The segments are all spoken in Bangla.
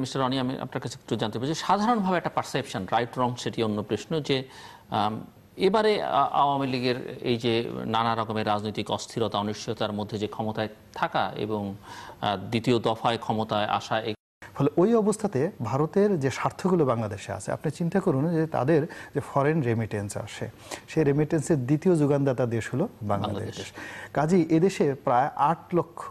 মিস্টার রনি, আমি আপনার কাছে একটু জানতে চাই যে সাধারণভাবে একটা পারসেপশন, রাইট রং সেটি অন্য প্রশ্ন, যে এবারে আওয়ামী লীগের এই যে নানা রকমের রাজনৈতিক অস্থিরতা অনিশ্চয়তার মধ্যে যে ক্ষমতায় থাকা এবং দ্বিতীয় দফায় ক্ষমতায় আসা, ফলে ওই অবস্থাতে ভারতের যে স্বার্থগুলো বাংলাদেশে আছে, আপনি চিন্তা করুন যে তাদের যে ফরেন রেমিটেন্স আসে, সেই রেমিটেন্সের দ্বিতীয় যোগানদাতা দেশ হলো বাংলাদেশ। কাজেই এদেশে প্রায় 8 লক্ষ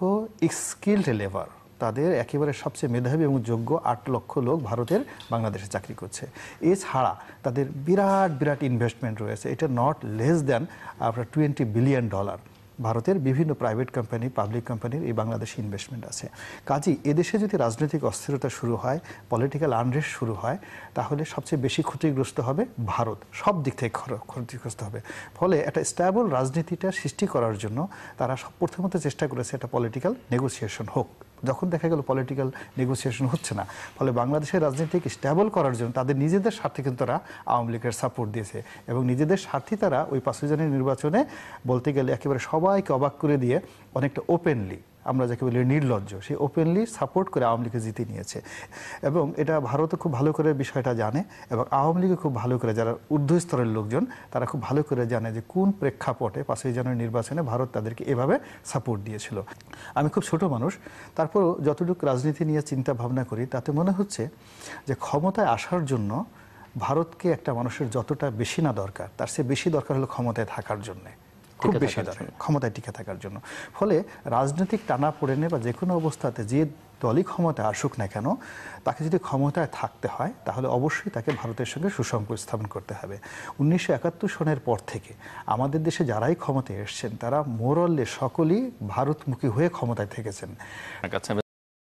স্কিল্ড লেবার, তাদের একেবারে সবচেয়ে মেধাবী এবং যোগ্য 8 লক্ষ লোক ভারতের বাংলাদেশে চাকরি করছে। এছাড়া তাদের বিরাট বিরাট ইনভেস্টমেন্ট রয়েছে, এটা নট লেস দ্যান আপনার $20 বিলিয়ন। ভারতের বিভিন্ন প্রাইভেট কোম্পানি, পাবলিক কোম্পানির এই বাংলাদেশে ইনভেস্টমেন্ট আছে। কাজেই এদেশে যদি রাজনৈতিক অস্থিরতা শুরু হয়, পলিটিক্যাল আনরেস্ট শুরু হয়, তাহলে সবচেয়ে বেশি ক্ষতিগ্রস্ত হবে ভারত, সব দিক থেকে ক্ষতিগ্রস্ত হবে। ফলে একটা স্ট্যাবল রাজনীতিটা সৃষ্টি করার জন্য তারা প্রথমত চেষ্টা করেছে একটা পলিটিক্যাল নেগোসিয়েশন হোক। যখন দেখা গেল পলিটিক্যাল নেগোসিয়েশন হচ্ছে না, ফলে বাংলাদেশের রাজনীতিকে স্ট্যাবল করার জন্য তাদের নিজেদের স্বার্থে কিন্তু তারা আওয়ামী লীগের সাপোর্ট দিয়েছে এবং নিজেদের স্বার্থে তারা ওই 5 জনের নির্বাচনে বলতে গেলে একেবারে সবাইকে অবাক করে দিয়ে অনেকটা ওপেনলি, আমরা যাকে বলি নির্লজ্জ, সেই ওপেনলি সাপোর্ট করে আওয়ামী লীগকে জিতে নিয়েছে। এবং এটা ভারতও খুব ভালো করে বিষয়টা জানে এবং আওয়ামী লীগও খুব ভালো করে, যারা ঊর্ধ্ব স্তরের লোকজন তারা খুব ভালো করে জানে যে কোন প্রেক্ষাপটে 5 জানুয়ারি নির্বাচনে ভারত তাদেরকে এভাবে সাপোর্ট দিয়েছিল। আমি খুব ছোট মানুষ, তারপরও যতটুকু রাজনীতি নিয়ে চিন্তা ভাবনা করি তাতে মনে হচ্ছে যে ক্ষমতায় আসার জন্য ভারতকে একটা মানুষের যতটা বেশি না দরকার, তার চেয়ে বেশি দরকার হলো ক্ষমতায় থাকার জন্যে, খুব বেশি দরকার ক্ষমতায় টিকে থাকার জন্য। ফলে রাজনৈতিক টানা পড়েনে বা যে কোনো অবস্থাতে যে দলই ক্ষমতায় আসুক না কেন, তাকে যদি ক্ষমতায় থাকতে হয় তাহলে অবশ্যই তাকে ভারতের সঙ্গে সুসম্পর্ক স্থাপন করতে হবে। 1971 সনের পর থেকে আমাদের দেশে যারাই ক্ষমতায় এসছেন তারা মোরলে সকলেই ভারতমুখী হয়ে ক্ষমতায় থেকেছেন।